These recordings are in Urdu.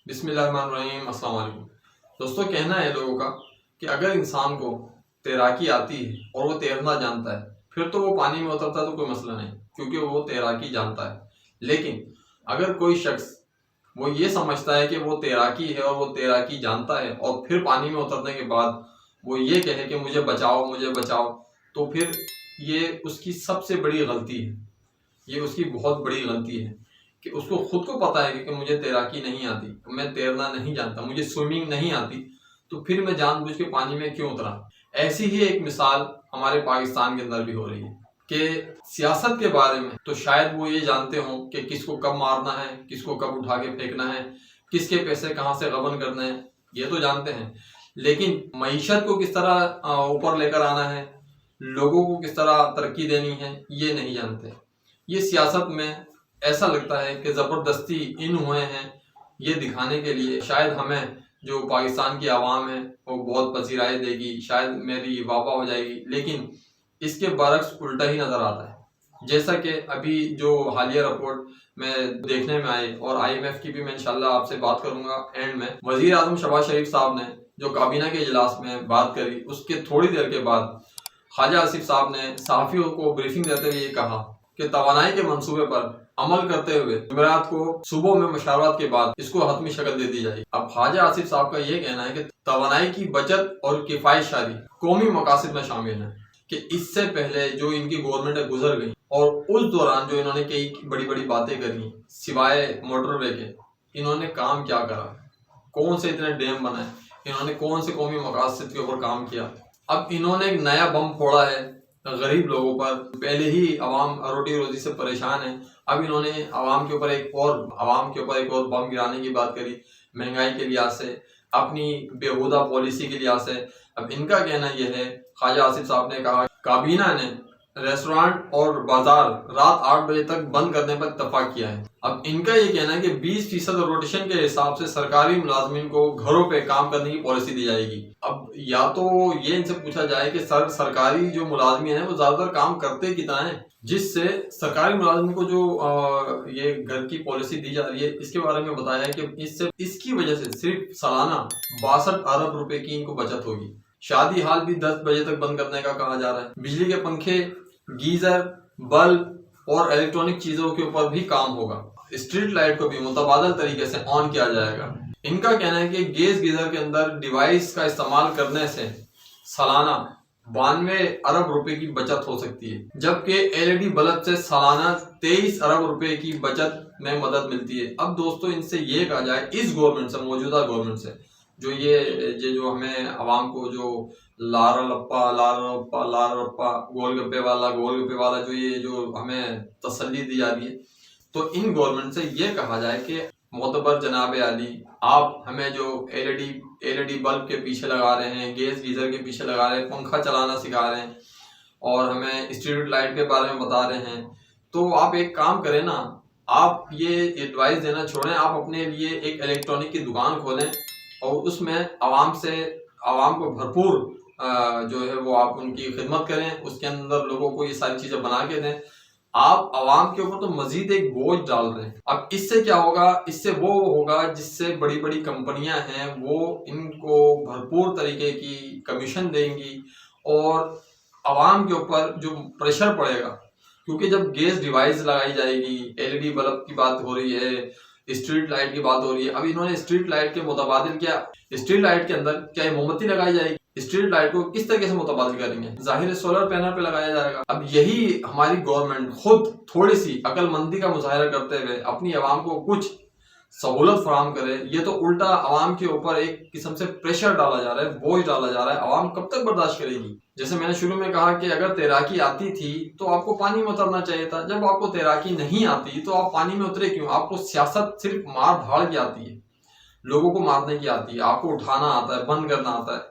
بسم اللہ الرحمن الرحیم۔ السلام علیکم دوستوں، کہنا ہے لوگوں کا کہ اگر انسان کو تیراکی آتی ہے اور وہ تیرنا جانتا ہے پھر تو وہ پانی میں اترتا ہے تو کوئی مسئلہ نہیں، کیونکہ وہ تیراکی جانتا ہے۔ لیکن اگر کوئی شخص وہ یہ سمجھتا ہے کہ وہ تیراکی ہے اور وہ تیراکی جانتا ہے اور پھر پانی میں اترنے کے بعد وہ یہ کہے کہ مجھے بچاؤ مجھے بچاؤ، تو پھر یہ اس کی سب سے بڑی غلطی ہے۔ یہ اس کی بہت بڑی غلطی ہے کہ اس کو خود کو پتا ہے کہ مجھے تیراکی نہیں آتی، میں تیرنا نہیں جانتا، مجھے سوئمنگ نہیں آتی، تو پھر میں جان بوجھ کے پانی میں کیوں اترا۔ ایسی ہی ایک مثال ہمارے پاکستان کے اندر بھی ہو رہی ہے کہ سیاست کے بارے میں تو شاید وہ یہ جانتے ہوں کہ کس کو کب مارنا ہے، کس کو کب اٹھا کے پھینکنا ہے، کس کے پیسے کہاں سے غبن کرنا ہے، یہ تو جانتے ہیں، لیکن معیشت کو کس طرح اوپر لے کر آنا ہے، لوگوں کو کس طرح ترقی دینی ہے، یہ نہیں جانتے۔ یہ سیاست میں ایسا لگتا ہے کہ زبردستی ان ہوئے ہیں یہ دکھانے کے لیے شاید ہمیں جو پاکستان کی عوام ہے وہ بہت پذیرائی دے گی، شاید میری واہ واہ ہو جائے گی، لیکن اس کے برعکس الٹا ہی نظر آتا ہے۔ جیسا کہ ابھی جو حالیہ رپورٹ میں دیکھنے میں آئی، اور IMF کی بھی میں انشاءاللہ آپ سے بات کروں گا اینڈ میں، وزیر اعظم شہباز شریف صاحب نے جو کابینہ کے اجلاس میں بات کری، اس کے تھوڑی دیر کے بعد خواجہ آصف صاحب نے صحافیوں کو بریفنگ دیتے ہوئے یہ کہا کہ توانائی کے منصوبے پر عمل کرتے ہوئے جمعرات کو صوبوں میں مشاورات کے بعد اس کو حتمی شکل دے دی جائے گی۔ اب خواجہ آصف صاحب کا یہ کہنا ہے کہ توانائی کی بچت اور کفایت قومی مقاصد میں شامل ہے، کہ اس سے پہلے جو ان کی گورنمنٹ گزر گئی اور اس دوران جو انہوں نے کئی بڑی بڑی باتیں کری سوائے موٹر وے کے، انہوں نے کام کیا کرا، کون سے اتنے ڈیم بنائے، انہوں نے کون سے قومی مقاصد کے اوپر کام کیا۔ اب انہوں نے ایک نیا بم پھوڑا ہے غریب لوگوں پر، پہلے ہی عوام روٹی روزی سے پریشان ہے، اب انہوں نے عوام کے اوپر ایک اور بم گرانے کی بات کری، مہنگائی کے لحاظ سے، اپنی بیہودہ پالیسی کے لحاظ سے۔ اب ان کا کہنا یہ ہے، خواجہ آصف صاحب نے کہا کابینہ نے ریسٹورانٹ اور بازار رات 8 بجے تک بند کرنے پر اتفاق کیا ہے۔ اب ان کا یہ کہنا ہے کہ 20% روٹیشن کے حساب سے سرکاری ملازمین کو گھروں پہ کام کرنے کی پالیسی دی جائے گی۔ اب یا تو یہ ان سے پوچھا جائے کہ سرکاری جو ملازمین ہیں وہ زیادہ تر کام کرتے کتنا ہیں، جس سے سرکاری ملازمین کو جو یہ گھر کی پالیسی دی جا رہی ہے اس کے بارے میں بتایا ہے کہ اس کی وجہ سے صرف سالانہ 62 ارب روپے کی ان کو بچت ہوگی۔ شادی ہال بھی 10 بجے تک بند کرنے کا کہا جا رہا ہے۔ بجلی کے پنکھے، گیزر، بلب اور الیکٹرانک چیزوں کے اوپر بھی کام ہوگا۔ اسٹریٹ لائٹ کو بھی متبادل طریقے سے آن کیا جائے گا۔ ان کا کہنا ہے کہ گیس گیزر کے اندر ڈیوائس کا استعمال کرنے سے سالانہ 92 ارب روپے کی بچت ہو سکتی ہے، جبکہ LED بلب سے سالانہ 23 ارب روپے کی بچت میں مدد ملتی ہے۔ اب دوستو ان سے یہ کہا جائے، اس گورنمنٹ سے، موجودہ گورنمنٹ سے، جو ہمیں عوام کو جو لارا لپا گول گپے والا جو ہمیں تسلی دی جا رہی ہے، تو ان گورنمنٹ سے یہ کہا جائے کہ معتبر جناب عالی، آپ ہمیں جو LED بلب کے پیچھے لگا رہے ہیں، گیس گیزر کے پیچھے لگا رہے ہیں، پنکھا چلانا سکھا رہے ہیں اور ہمیں اسٹریٹ لائٹ کے بارے میں بتا رہے ہیں، تو آپ ایک کام کریں نا، آپ یہ ایڈوائس دینا چھوڑیں، آپ اپنے لیے ایک الیکٹرانک کی دکان کھولیں اور اس میں عوام کو بھرپور جو ہے وہ آپ ان کی خدمت کریں، اس کے اندر لوگوں کو یہ ساری چیزیں بنا کے دیں۔ آپ عوام کے اوپر تو مزید ایک بوجھ ڈال رہے ہیں۔ اب اس سے کیا ہوگا؟ اس سے وہ ہوگا جس سے بڑی بڑی کمپنیاں ہیں وہ ان کو بھرپور طریقے کی کمیشن دیں گی اور عوام کے اوپر جو پریشر پڑے گا، کیونکہ جب گیس ڈیوائس لگائی جائے گی، LED بلب کی بات ہو رہی ہے، اسٹریٹ لائٹ کی بات ہو رہی ہے، اب انہوں نے اسٹریٹ لائٹ کے متبادل کیا، اسٹریٹ لائٹ کے اندر کیا یہ موم بتی لگائی جائے گی؟ اسٹریٹ لائٹ کو کس طریقے سے متبادل کریں گے؟ ظاہر ہے سولر پینل پہ لگایا جائے گا۔ اب یہی ہماری گورنمنٹ خود تھوڑی سی عقل مندی کا مظاہرہ کرتے ہوئے اپنی عوام کو کچھ سہولت فراہم کرے، یہ تو الٹا عوام کے اوپر ایک قسم سے پریشر ڈالا جا رہا ہے، بوجھ ڈالا جا رہا ہے۔ عوام کب تک برداشت کرے گی؟ جیسے میں نے شروع میں کہا کہ اگر تیراکی آتی تھی تو آپ کو پانی میں اترنا چاہیے تھا، جب آپ کو تیراکی نہیں آتی تو آپ پانی میں اترے کیوں؟ آپ کو سیاست صرف مار دھاڑ کی آتی ہے، لوگوں کو مارنے کی آتی ہے، آپ کو اٹھانا آتا ہے، بند کرنا آتا ہے،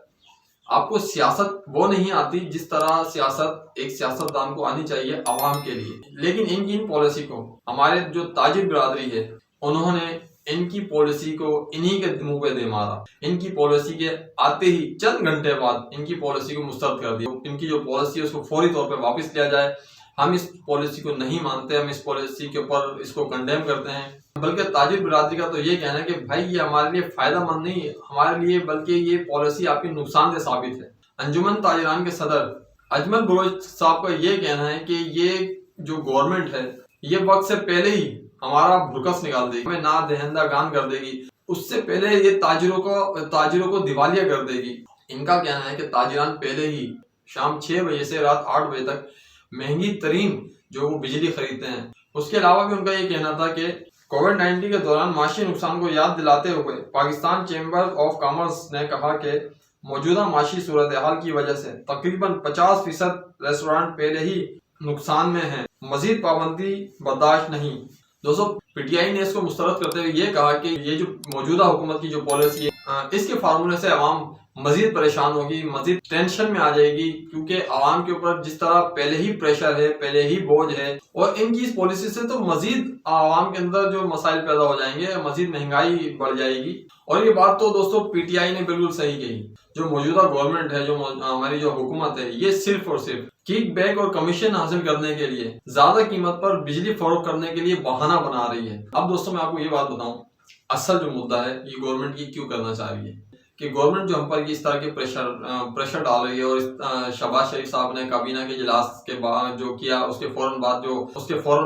آپ کو سیاست وہ نہیں آتی جس طرح سیاست ایک سیاستدان کو آنی چاہیے عوام کے لیے۔ لیکن ان کی پالیسی کو ہمارے جو تاجر برادری ہے انہوں نے ان کی پالیسی کو انہی کے منہ پہ دے مارا۔ ان کی پالیسی کے آتے ہی چند گھنٹے بعد ان کی پالیسی کو مسترد کر دیا۔ ان کی جو پالیسی ہے اس کو فوری طور پہ واپس لیا جائے، ہم اس پالیسی کو نہیں مانتے، ہم اس پالیسی کے اوپر اس کو کنڈیم کرتے ہیں۔ بلکہ تاجر برادری کا تو یہ کہنا ہے کہ بھائی یہ ہمارے لیے فائدہ مند نہیں ہمارے لیے، بلکہ یہ پالیسی آپ کی نقصان دہ ثابت ہے۔ انجمن تاجران کے صدر اجمل بلوچ صاحب کا یہ کہنا ہے کہ یہ جو گورنمنٹ ہے یہ وقت سے پہلے ہی ہمارا بھرکس نکال دے گی، ہمیں نا دہندہ گان کر دے گی، اس سے پہلے یہ تاجروں کو دیوالیہ کر دے گی۔ ان کا کہنا ہے کہ تاجران پہلے ہی شام 6 بجے سے رات 8 بجے تک مہنگی ترین جو وہ بجلی خریدتے ہیں۔ اس کے علاوہ بھی ان کا یہ کہنا تھا کہ کووڈ-19 کے دوران معاشی نقصان کو یاد دلاتے ہوئے پاکستان چیمبر آف کامرس نے کہا کہ موجودہ معاشی صورتحال کی وجہ سے تقریباً 50% ریسٹورانٹ پہلے ہی نقصان میں ہیں، مزید پابندی برداشت نہیں۔ دوستو پی ٹی آئی نے اس کو مسترد کرتے ہوئے یہ کہا کہ یہ جو موجودہ حکومت کی جو پالیسی ہے اس کے فارمولے سے عوام مزید پریشان ہوگی، مزید ٹینشن میں آ جائے گی، کیونکہ عوام کے اوپر جس طرح پہلے ہی پریشر ہے، پہلے ہی بوجھ ہے، اور ان کی اس پالیسی سے تو مزید عوام کے اندر جو مسائل پیدا ہو جائیں گے، مزید مہنگائی بڑھ جائے گی۔ اور یہ بات تو دوستو پی ٹی آئی نے بالکل صحیح کہی۔ جو موجودہ گورنمنٹ ہے، جو ہماری جو حکومت ہے، یہ صرف اور صرف کیک بیک اور کمیشن حاصل کرنے کے لیے، زیادہ قیمت پر بجلی فروخت کرنے کے لیے بہانہ بنا رہی ہے۔ اب دوستو میں آپ کو یہ بات بتاؤں، اصل جو مدعا ہے یہ گورنمنٹ کی کیوں کرنا چاہ رہی ہے کہ گورنمنٹ جو ہم پر اس طرح کے پریشر ڈال رہی ہے، اور شہباز شریف صاحب نے کابینہ کے اجلاس کے بعد جو کیا، اس کے فوراً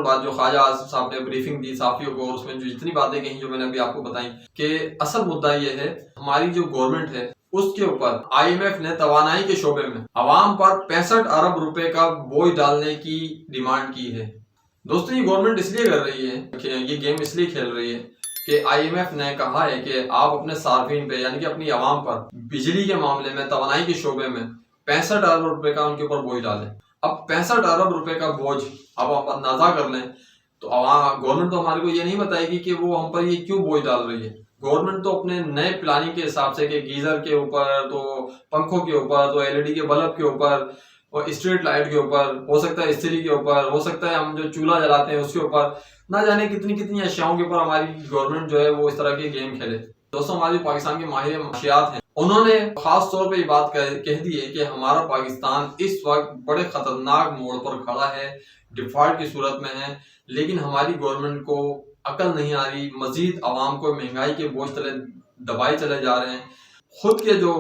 بعد جو خواجہ آصف صاحب نے بریفنگ دی صحافیوں کو، اس میں جو جتنی باتیں کہیں جو میں نے ابھی آپ کو بتائیں، کہ اصل مدعا یہ ہے ہماری جو گورنمنٹ ہے اس کے اوپر آئی ایم ایف نے توانائی کے شعبے میں عوام پر 65 ارب روپے کا بوجھ ڈالنے کی ڈیمانڈ کی ہے۔ دوستو یہ گورنمنٹ اس لیے کر رہی ہے کہ یہ گیم اس لیے کھیل رہی ہے کہ آئی ایم ایف نے کہا ہے کہ آپ اپنے صارفین پہ، یعنی کہ اپنی عوام پر بجلی کے معاملے میں، توانائی کے شعبے میں 65 ارب روپے کا ان کے اوپر بوجھ ڈالیں۔ اب 65 ارب روپے کا بوجھ اب آپ اندازہ کر لیں تو گورنمنٹ تو ہمارے کو یہ نہیں بتائے گی کہ وہ ہم پر یہ کیوں بوجھ ڈال رہی ہے۔ گورنمنٹ تو اپنے نئے پلاننگ کے حساب سے کہ گیزر کے اوپر، تو پنکھوں کے اوپر، تو ایل ای ڈی کے بلب کے اوپر، اور اسٹریٹ لائٹ کے اوپر، ہو سکتا ہے استری کے اوپر، ہو سکتا ہے ہم جو چولہا جلاتے ہیں اس کے اوپر، نہ جانے کتنی اشیاءوں کے اوپر ہماری گورنمنٹ جو ہے وہ اس طرح کے گیم کھیلے۔ دوستوں ہمارے پاکستان کے ماہر معاشیات ہیں، انہوں نے خاص طور پہ یہ بات کہہ دی ہے کہ ہمارا پاکستان اس وقت بڑے خطرناک موڑ پر کھڑا ہے، ڈیفالٹ کی صورت میں ہے، لیکن ہماری گورنمنٹ کو عقل نہیں آ رہی، مزید عوام کو مہنگائی کے بوجھ تلے دبائے چلے جا رہے ہیں۔ خود کے جو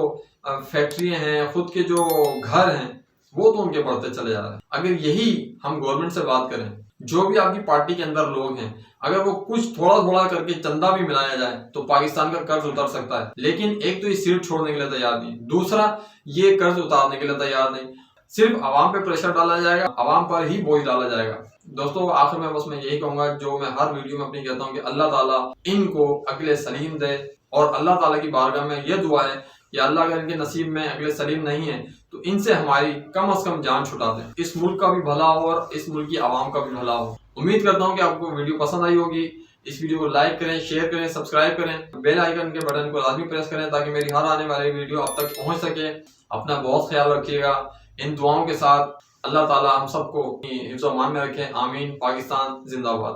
فیکٹریاں ہیں، خود کے جو گھر ہیں، وہ تو ان کے بڑھتے چلے جا رہے ہیں۔ اگر یہی ہم گورنمنٹ سے بات کریں، جو بھی آپ کی پارٹی کے اندر لوگ ہیں، اگر وہ کچھ تھوڑا کر کے چندہ بھی ملایا جائے تو پاکستان کا قرض اتر سکتا ہے، لیکن ایک تو یہ سیٹ چھوڑنے کے لیے تیار نہیں، دوسرا یہ قرض اتارنے کے لیے تیار نہیں، صرف عوام پہ پریشر ڈالا جائے گا، عوام پر ہی بوجھ ڈالا جائے گا۔ دوستو آخر میں بس میں یہی کہوں گا جو میں ہر ویڈیو میں اپنی کہتا ہوں کہ اللہ تعالیٰ ان کو عقل سلیم دے، اور اللہ تعالیٰ کی بارگاہ میں یہ دعا ہے کہ اللہ اگر ان کے نصیب میں عقل سلیم نہیں ہے تو ان سے ہماری کم از کم جان چھٹا دیں، اس ملک کا بھی بھلا ہو اور اس ملک کی عوام کا بھی بھلا ہو۔ امید کرتا ہوں کہ آپ کو ویڈیو پسند آئی ہوگی۔ اس ویڈیو کو لائک کریں، شیئر کریں، سبسکرائب کریں، بیل آئیکن کے بٹن کو لازمی پریس کریں تاکہ میری ہر آنے والی ویڈیو آپ تک پہنچ سکے۔ اپنا بہت خیال رکھیے گا۔ ان دعاؤں کے ساتھ اللہ تعالیٰ ہم سب کو حفظ و امان میں رکھیں، آمین۔ پاکستان زندہ باد۔